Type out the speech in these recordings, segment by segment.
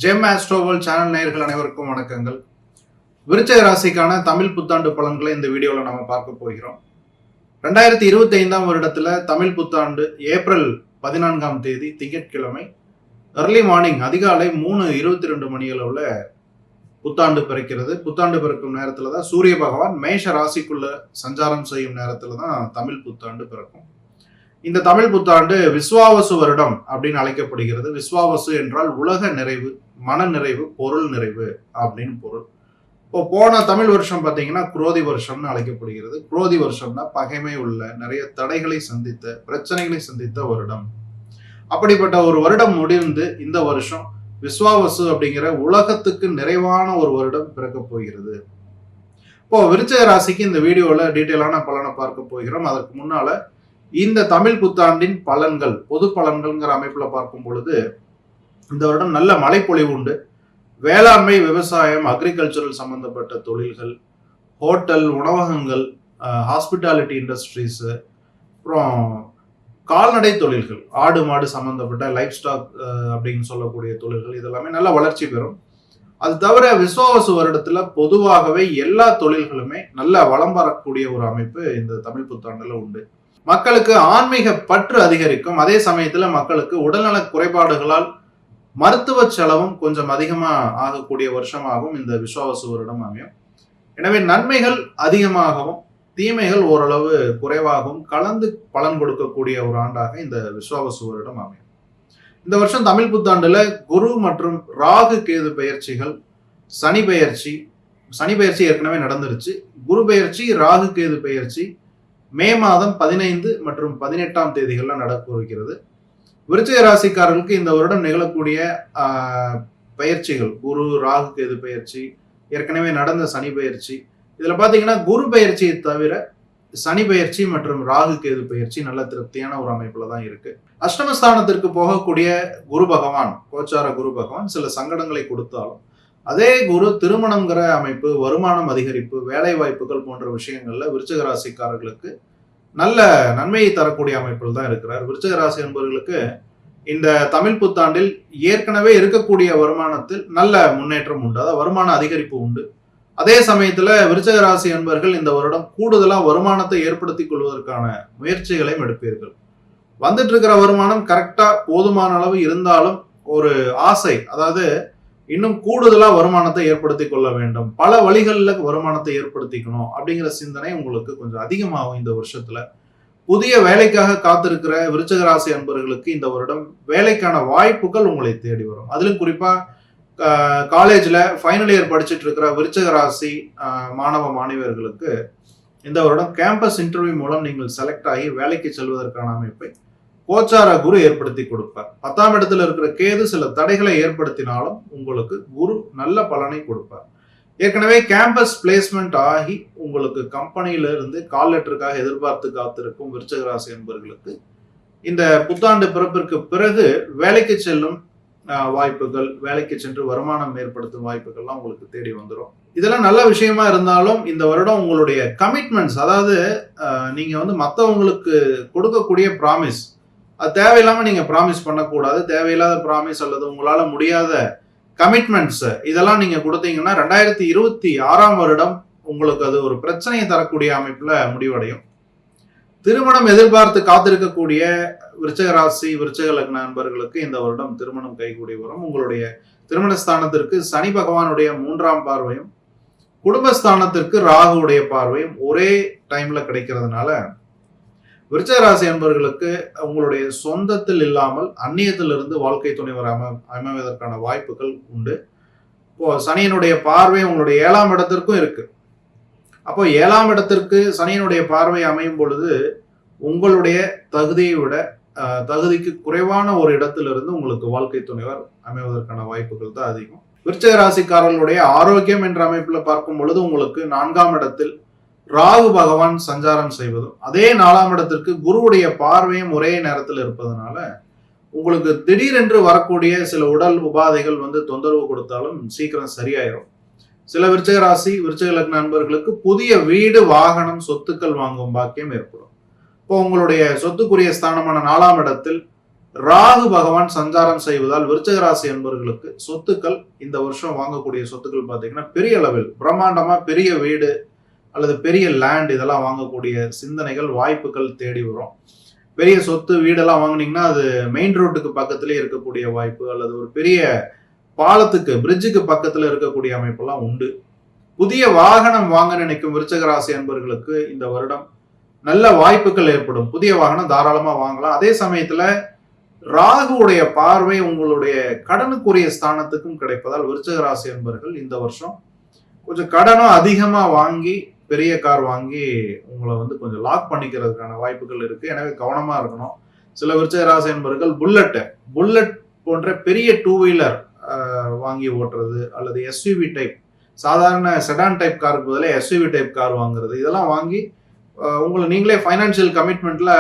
GeM ஆஸ்ட்ரோவல் channel நேயர்கள் அனைவருக்கும் வணக்கங்கள். விருச்சிக ராசிக்கான தமிழ் புத்தாண்டு பலன்களை இந்த வீடியோவில் நம்ம பார்க்க போகிறோம். 2025 வருடத்துல தமிழ் புத்தாண்டு ஏப்ரல் 14 திங்கட்கிழமை early மார்னிங் அதிகாலை 3:22 மணி அளவுல புத்தாண்டு பிறக்கிறது. புத்தாண்டு பிறக்கும் நேரத்துல தான் சூரிய பகவான் மேஷ ராசிக்குள்ள சஞ்சாரம் செய்யும் நேரத்துல தான் தமிழ் புத்தாண்டு பிறக்கும். இந்த தமிழ் புத்தாண்டு விஸ்வாவசு வருடம் அப்படின்னு அழைக்கப்படுகிறது. விஸ்வாவசு என்றால் உலக நிறைவு, மன நிறைவு, பொருள் நிறைவு அப்படின்னு பொருள். இப்போ போன தமிழ் வருஷம் பார்த்தீங்கன்னா குரோதி வருஷம்னு அழைக்கப்படுகிறது. குரோதி வருஷம்னா பகைமை உள்ள, நிறைய தடைகளை சந்தித்த, பிரச்சனைகளை சந்தித்த வருடம். அப்படிப்பட்ட ஒரு வருடம் முடிந்து இந்த வருஷம் விஸ்வாவசு அப்படிங்கிற உலகத்துக்கு நிறைவான ஒரு வருடம் பிறக்க போகிறது. இப்போ விருச்சிக ராசிக்கு இந்த வீடியோல டீட்டெயிலான பலனை பார்க்க போகிறோம். அதற்கு முன்னால இந்த தமிழ் புத்தாண்டின் பலன்கள், பொது பலன்கள்ங்கிற அமைப்புல பார்க்கும் பொழுது இந்த வருடம் நல்ல மழைப்பொழிவு உண்டு. வேளாண்மை, விவசாயம், அக்ரிகல்ச்சரல் சம்பந்தப்பட்ட தொழில்கள், ஹோட்டல், உணவகங்கள், ஹாஸ்பிட்டாலிட்டி இண்டஸ்ட்ரீஸ், அப்புறம் கால்நடை தொழில்கள், ஆடு மாடு சம்பந்தப்பட்ட லைஃப் ஸ்டாக் அப்படின்னு சொல்லக்கூடிய தொழில்கள் இதெல்லாமே நல்ல வளர்ச்சி பெறும். அது தவிர விஸ்வாவசு வருடத்துல பொதுவாகவே எல்லா தொழில்களுமே நல்ல வளம் வரக்கூடிய ஒரு அமைப்பு இந்த தமிழ் புத்தாண்டுல உண்டு. மக்களுக்கு ஆன்மீக பற்று அதிகரிக்கும். அதே சமயத்துல மக்களுக்கு உடல்நல குறைபாடுகளால் மருத்துவ செலவும் கொஞ்சம் அதிகமா ஆகக்கூடிய வருஷமாகவும் இந்த விஸ்வாவசு வருடம் அமையும். எனவே நன்மைகள் அதிகமாகவும் தீமைகள் ஓரளவு குறைவாகவும் கலந்து பலன் கொடுக்கக்கூடிய ஒரு ஆண்டாக இந்த விஸ்வாவசு வருடம் அமையும். இந்த வருஷம் தமிழ் புத்தாண்டுல குரு மற்றும் ராகு கேது பெயர்ச்சிகள், சனி பெயர்ச்சி ஏற்கனவே நடந்துருச்சு. குரு பெயர்ச்சி, ராகு கேது பெயர்ச்சி மே மாதம் 15 மற்றும் 18 தேதிகள்ல நடக்க இருக்கிறது. விருச்சிக ராசிக்காரர்களுக்கு இந்த வருடம் நிகழக்கூடிய பயிற்சிகள், குரு ராகு கேது பயிற்சி, ஏற்கனவே நடந்த சனி பயிற்சி, இதுல பாத்தீங்கன்னா குரு பயிற்சியை தவிர சனி பயிற்சி மற்றும் ராகு கேது பயிற்சி நல்ல திருப்தியான ஒரு அமைப்புல தான் இருக்கு. அஷ்டமஸ்தானத்திற்கு போகக்கூடிய குரு பகவான், கோச்சார குரு பகவான் சில சங்கடங்களை கொடுத்தாலும் அதே குரு திருமணம்ங்கிற அமைப்பு, வருமானம் அதிகரிப்பு, வேலை வாய்ப்புகள் போன்ற விஷயங்கள்ல விருச்சிக ராசிக்காரர்களுக்கு நல்ல நன்மையை தரக்கூடிய அமைப்பில் தான் இருக்கிறார். விருச்சிக ராசி என்பவர்களுக்கு இந்த தமிழ் புத்தாண்டில் ஏற்கனவே இருக்கக்கூடிய வருமானத்தில் நல்ல முன்னேற்றம் உண்டு, அதாவது வருமான அதிகரிப்பு உண்டு. அதே சமயத்துல விருச்சிக ராசி என்பவர்கள் இந்த வருடம் கூடுதலா வருமானத்தை ஏற்படுத்திக் கொள்வதற்கான முயற்சிகளையும் எடுப்பீர்கள். வந்துட்டு இருக்கிற வருமானம் கரெக்டா போதுமான அளவு இருந்தாலும் ஒரு ஆசை, அதாவது இன்னும் கூடுதலா வருமானத்தை ஏற்படுத்தி கொள்ள வேண்டும், பல வழிகளில் வருமானத்தை ஏற்படுத்திக்கணும் அப்படிங்கிற சிந்தனை உங்களுக்கு கொஞ்சம் அதிகமாகும். இந்த வருஷத்துல புதிய வேலைக்காக காத்திருக்கிற விருச்சிக ராசி அன்பர்களுக்கு இந்த வருடம் வேலைக்கான வாய்ப்புகள் உங்களை தேடி வரும். அதிலும் குறிப்பா காலேஜ்ல ஃபைனல் இயர் படிச்சுட்டு இருக்கிற விருச்சிக ராசி மாணவ மாணவியர்களுக்கு இந்த வருடம் கேம்பஸ் இன்டர்வியூ மூலம் நீங்கள் செலக்ட் ஆகி வேலைக்கு செல்வதற்கான அமைப்பை கோச்சார குரு ஏற்படுத்தி கொடுப்பார். 10ஆம் இடத்துல இருக்கிற கேது சில தடைகளை ஏற்படுத்தினாலும் உங்களுக்கு குரு நல்ல பலனை கொடுப்பார். ஏற்கனவே கேம்பஸ் பிளேஸ்மெண்ட் ஆகி உங்களுக்கு கம்பெனியில இருந்து கால் லெட்டருக்காக எதிர்பார்த்து காத்திருக்கும் விருச்சிக ராசி என்பவர்களுக்கு இந்த புத்தாண்டு பிறப்பிற்கு பிறகு வேலைக்கு செல்லும் வாய்ப்புகள், வேலைக்கு சென்று வருமானம் ஏற்படுத்தும் வாய்ப்புகள்லாம் உங்களுக்கு தேடி வந்துடும். இதெல்லாம் நல்ல விஷயமா இருந்தாலும் இந்த வருடம் உங்களுடைய கமிட்மெண்ட்ஸ், அதாவது நீங்க மற்றவங்களுக்கு கொடுக்கக்கூடிய ப்ராமிஸ், அது தேவையில்லாம நீங்க ப்ராமிஸ் பண்ணக்கூடாது. தேவையில்லாத ப்ராமிஸ் அல்லது உங்களால முடியாத கமிட்மெண்ட்ஸ் இதெல்லாம் நீங்க கொடுத்தீங்கன்னா 2026 வருடம் உங்களுக்கு அது ஒரு பிரச்சனையை தரக்கூடிய அமைப்புல முடிவடையும். திருமணம் எதிர்பார்த்து காத்திருக்கக்கூடிய விருச்சிக ராசி, விருச்சிக லக்ன நண்பர்களுக்கு இந்த வருடம் திருமணம் கைகூடி வரும். உங்களுடைய திருமணஸ்தானத்திற்கு சனி பகவானுடைய 3ஆம் பார்வையும், குடும்பஸ்தானத்திற்கு ராகுவுடைய பார்வையும் ஒரே டைம்ல கிடைக்கிறதுனால விருச்சிக ராசி என்பவர்களுக்கு உங்களுடைய சொந்தத்தில் இல்லாமல் அந்நியத்திலிருந்து வாழ்க்கை துணைவர் அமைவதற்கான வாய்ப்புகள் உண்டு. இப்போ சனியினுடைய பார்வை உங்களுடைய 7ஆம் இடத்திற்கும் இருக்கு. அப்போ 7ஆம் இடத்திற்கு சனியினுடைய பார்வை அமையும் பொழுது உங்களுடைய தகுதியை விட தகுதிக்கு குறைவான ஒரு இடத்திலிருந்து உங்களுக்கு வாழ்க்கை துணைவர் அமைவதற்கான வாய்ப்புகள் தான் அதிகம். விருச்சிக ராசிக்காரர்களுடைய ஆரோக்கியம் என்ற அமைப்புல பார்க்கும் பொழுது உங்களுக்கு 4ஆம் இடத்தில் ராகு பகவான் சஞ்சாரம் செய்வதும் அதே 4ஆம் இடத்திற்கு குருவுடைய பார்வையும் ஒரே நேரத்தில் இருப்பதனால உங்களுக்கு திடீரென்று வரக்கூடிய சில உடல் உபாதைகள் தொந்தரவு கொடுத்தாலும் சீக்கிரம் சரியாயிரும். சில விருச்சிக ராசி, விருச்சிக லக்ன நண்பர்களுக்கு புதிய வீடு, வாகனம், சொத்துக்கள் வாங்கும் பாக்கியம் ஏற்படும். இப்போ உங்களுடைய சொத்துக்குரிய ஸ்தானமான 4ஆம் இடத்தில் ராகு பகவான் சஞ்சாரம் செய்வதால் விருச்சிக ராசி என்பவர்களுக்கு சொத்துக்கள் இந்த வருஷம் வாங்கக்கூடிய சொத்துக்கள் பார்த்தீங்கன்னா பெரிய அளவில் பிரம்மாண்டமா பெரிய வீடு அல்லது பெரிய லேண்ட் இதெல்லாம் வாங்கக்கூடிய சிந்தனைகள் வாய்ப்புகள் தேடி வரும். பெரிய சொத்து வீடெல்லாம் வாங்கினீங்கன்னா அது மெயின் ரோட்டுக்கு பக்கத்திலே இருக்கக்கூடிய வாய்ப்பு அல்லது ஒரு பெரிய பாலத்துக்கு பிரிட்ஜுக்கு பக்கத்துல இருக்கக்கூடிய அமைப்பெல்லாம் உண்டு. புதிய வாகனம் வாங்க நினைக்கும் விருச்சிக ராசி அன்பர்களுக்கு இந்த வருடம் நல்ல வாய்ப்புகள் ஏற்படும். புதிய வாகனம் தாராளமா வாங்கலாம். அதே சமயத்துல ராகுவுடைய பார்வை உங்களுடைய கடனுக்குரிய ஸ்தானத்துக்கும் கிடைப்பதால் விருச்சிக ராசி அன்பர்கள் இந்த வருஷம் கொஞ்சம் கடனும் அதிகமா வாங்கி பெரிய கார் வாங்கி உங்களை கொஞ்சம் லாக் பண்ணிக்கிறதுக்கான வாய்ப்புகள் இருக்கு. எனவே கவனமா இருக்கணும். சில விருச்சிக ராசி அன்பர்கள் புல்லட் போன்ற பெரிய டூ வீலர் வாங்கி ஓட்டுறது அல்லது எஸ்யூவி டைப் சாதாரண செடான் டைப் காருக்கு பதிலாக எஸ்யூவி டைப் கார் வாங்குறது இதெல்லாம் வாங்கி உங்களை நீங்களே ஃபைனான்சியல் கமிட்மெண்ட்ல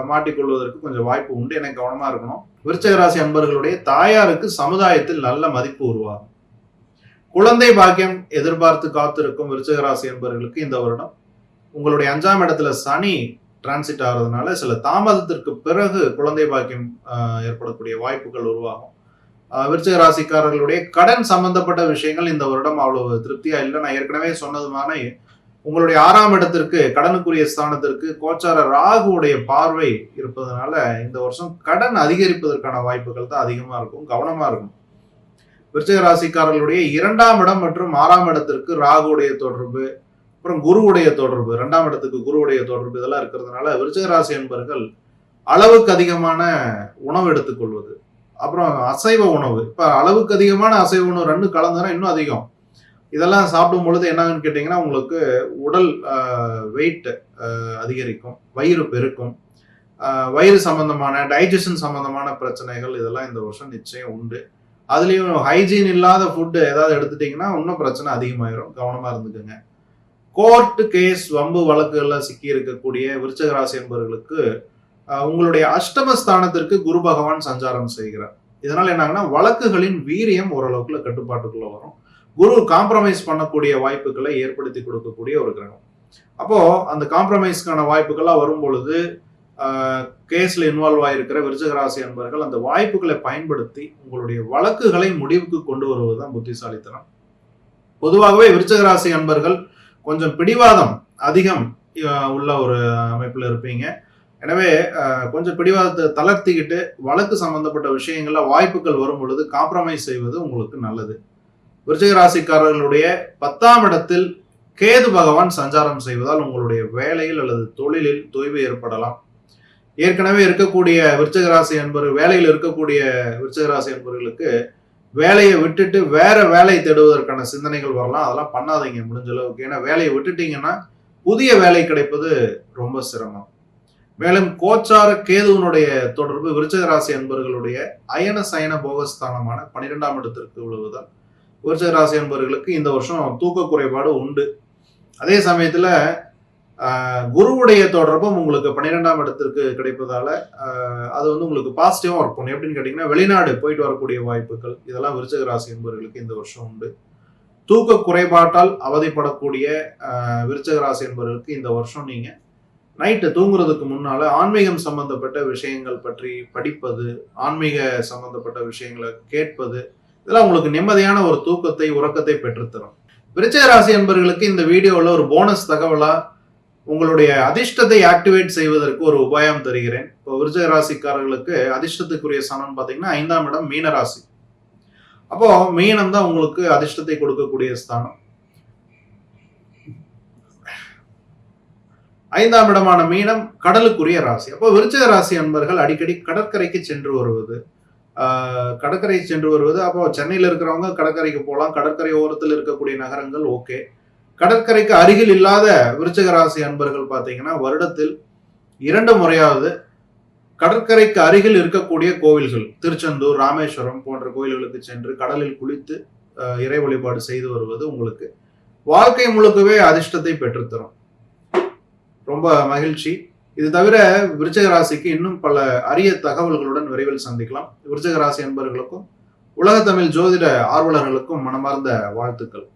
மாட்டிக்கொள்வதற்கு கொஞ்சம் வாய்ப்பு உண்டு. எனக்கு கவனமா இருக்கணும். விருச்சிக ராசி அன்பர்களுடைய தாயாருக்கு சமுதாயத்தில் நல்ல மதிப்பு உருவாகும். குழந்தை பாக்கியம் எதிர்பார்த்து காத்திருக்கும் விருச்சிக ராசி அன்பர்களுக்கு இந்த வருடம் உங்களுடைய 5ஆம் இடத்துல சனி டிரான்சிட் ஆகிறதுனால சில தாமதத்திற்கு பிறகு குழந்தை பாக்கியம் ஏற்படக்கூடிய வாய்ப்புகள் உருவாகும். விருச்சிக ராசிக்காரர்களுடைய கடன் சம்பந்தப்பட்ட விஷயங்கள் இந்த வருடம் அவ்வளவு திருப்தியா இல்லை. நான் ஏற்கனவே சொன்னதுமான உங்களுடைய 6ஆம் இடத்திற்கு கடனுக்குரிய ஸ்தானத்திற்கு கோச்சார ராகுவுடைய பார்வை இருப்பதனால இந்த வருஷம் கடன் அதிகரிப்பதற்கான வாய்ப்புகள் தான் அதிகமா இருக்கும். கவனமா இருக்கும். விருச்சிக ராசிக்காரர்களுடைய 2ஆம் இடம் மற்றும் 6ஆம் இடத்திற்கு ராகுவுடைய தொடர்பு, அப்புறம் குருவுடைய தொடர்பு, 2ஆம் இடத்துக்கு குருவுடைய தொடர்பு இதெல்லாம் இருக்கிறதுனால விருச்சிக ராசி என்பவர்கள் அளவுக்கு அதிகமான உணவு எடுத்துக்கொள்வது, அப்புறம் அசைவ உணவு, இப்ப அளவுக்கு அதிகமான அசைவ உணவு 2 கலந்தனா இன்னும் அதிகம். இதெல்லாம் சாப்பிடும் பொழுது என்னன்னு கேட்டீங்கன்னா உங்களுக்கு உடல் வெயிட் அதிகரிக்கும், வயிறு பெருக்கும், வயிறு சம்பந்தமான டைஜஷன் சம்பந்தமான பிரச்சனைகள் இதெல்லாம் இந்த வருஷம் நிச்சயம் உண்டு. அதுலயும் ஹைஜீன் இல்லாத ஃபுட்டு ஏதாவது எடுத்துட்டீங்கன்னா இன்னும் பிரச்சனை அதிகமாயிரும். கவனமா இருந்துக்குங்க. கோர்ட்டு கேஸ் வம்பு வழக்குகள்ல சிக்கி இருக்கக்கூடிய விருச்சிக ராசி என்பவர்களுக்கு உங்களுடைய அஷ்டமஸ்தானத்திற்கு குரு பகவான் சஞ்சாரம் செய்கிறார். இதனால என்ன ஆகுனா வழக்குகளின் வீரியம் ஓரளவுக்குள்ள கட்டுப்பாட்டுக்குள்ள வரும். குரு காம்ப்ரமைஸ் பண்ணக்கூடிய வாய்ப்புகளை ஏற்படுத்தி கொடுக்கக்கூடிய ஒரு கிரகம். அப்போ அந்த காம்ப்ரமைஸ்க்கான வாய்ப்புகள்லாம் வரும் பொழுது கேஸ்ல இன்வால்வ் ஆயிருக்கிற விருச்சிக ராசி அன்பர்கள் அந்த வாய்ப்புகளை பயன்படுத்தி உங்களுடைய வழக்குகளை முடிவுக்கு கொண்டு வருவதுதான் புத்திசாலித்தனம். பொதுவாகவே விருச்சிக ராசி அன்பர்கள் கொஞ்சம் பிடிவாதம் அதிகம் உள்ள ஒரு அமைப்புல இருப்பீங்க. எனவே கொஞ்சம் பிடிவாதத்தை தளர்த்திக்கிட்டு வழக்கு சம்பந்தப்பட்ட விஷயங்கள்ல வாய்ப்புகள் வரும் பொழுது காம்ப்ரமைஸ் செய்வது உங்களுக்கு நல்லது. விருச்சிக ராசிக்காரர்களுடைய 10ஆம் இடத்தில் கேது பகவான் சஞ்சாரம் செய்வதால் உங்களுடைய வேலையில் அல்லது தொழிலில் தொய்வு ஏற்படலாம். ஏற்கனவே இருக்கக்கூடிய விருச்சிக ராசி என்பவர்கள் வேலையில் இருக்கக்கூடிய விருச்சிக ராசி என்பவர்களுக்கு வேலையை விட்டுட்டு வேற வேலை தேடுவதற்கான சிந்தனைகள் வரலாம். அதெல்லாம் பண்ணாதீங்க முடிஞ்ச அளவுக்கு. ஏன்னா வேலையை விட்டுட்டீங்கன்னா புதிய வேலை கிடைப்பது ரொம்ப சிரமம். மேலும் கோச்சார கேதுவனுடைய தொடர்பு விருச்சிக ராசி என்பவர்களுடைய அயன சயன போகஸ்தானமான 12ஆம் இடத்திற்கு விழுவதால் விருச்சிக ராசி என்பவர்களுக்கு இந்த வருஷம் தூக்க குறைபாடு உண்டு. அதே சமயத்துல குருவுடைய தொடர்பும் உங்களுக்கு 12ஆம் இடத்திற்கு கிடைப்பதால அது உங்களுக்கு பாசிட்டிவா ஒர்க் பண்ணும். எப்படின்னு கேட்டீங்கன்னா வெளிநாடு போயிட்டு வரக்கூடிய வாய்ப்புகள் இதெல்லாம் விருச்சிக ராசி என்பவர்களுக்கு இந்த வருஷம் உண்டு. தூக்க குறைபாட்டால் அவதிப்படக்கூடிய விருச்சிக ராசி என்பவர்களுக்கு இந்த வருஷம் நீங்க நைட்டு தூங்குறதுக்கு முன்னால ஆன்மீகம் சம்பந்தப்பட்ட விஷயங்கள் பற்றி படிப்பது, ஆன்மீக சம்பந்தப்பட்ட விஷயங்களை கேட்பது இதெல்லாம் உங்களுக்கு நிம்மதியான ஒரு தூக்கத்தை உறக்கத்தை பெற்றுத்தரும். விருச்சிக ராசி என்பவர்களுக்கு இந்த வீடியோவில் ஒரு போனஸ் தகவலா உங்களுடைய அதிர்ஷ்டத்தை ஆக்டிவேட் செய்வதற்கு ஒரு உபாயம் தருகிறேன். இப்போ விருச்சிக ராசிக்காரர்களுக்கு அதிர்ஷ்டத்துக்குரிய ஸ்தானம் பார்த்தீங்கன்னா 5ஆம் இடம் மீன ராசி. அப்போ மீனம் தான் உங்களுக்கு அதிர்ஷ்டத்தை கொடுக்கக்கூடிய ஸ்தானம். 5ஆம் இடமான மீனம் கடலுக்குரிய ராசி. அப்போ விருச்சிக ராசி அன்பர்கள் அடிக்கடி கடற்கரைக்கு சென்று வருவது, அப்போ சென்னையில் இருக்கிறவங்க கடற்கரைக்கு போகலாம். கடற்கரை ஓரத்தில் இருக்கக்கூடிய நகரங்கள் ஓகே. கடற்கரைக்கு அருகில் இல்லாத விருச்சிக ராசி அன்பர்கள் பார்த்தீங்கன்னா வருடத்தில் 2 முறையாவது கடற்கரைக்கு அருகில் இருக்கக்கூடிய கோவில்கள் திருச்செந்தூர், ராமேஸ்வரம் போன்ற கோயில்களுக்கு சென்று கடலில் குளித்து இறை வழிபாடு செய்து வருவது உங்களுக்கு வாழ்க்கை முழுக்கவே அதிர்ஷ்டத்தை பெற்றுத்தரும். ரொம்ப மகிழ்ச்சி. இது தவிர விருச்சிக ராசிக்கு இன்னும் பல அரிய தகவல்களுடன் விரைவில் சந்திக்கலாம். விருச்சிக ராசி அன்பர்களுக்கும் உலக தமிழ் ஜோதிட ஆர்வலர்களுக்கும் மனமார்ந்த வாழ்த்துக்கள்.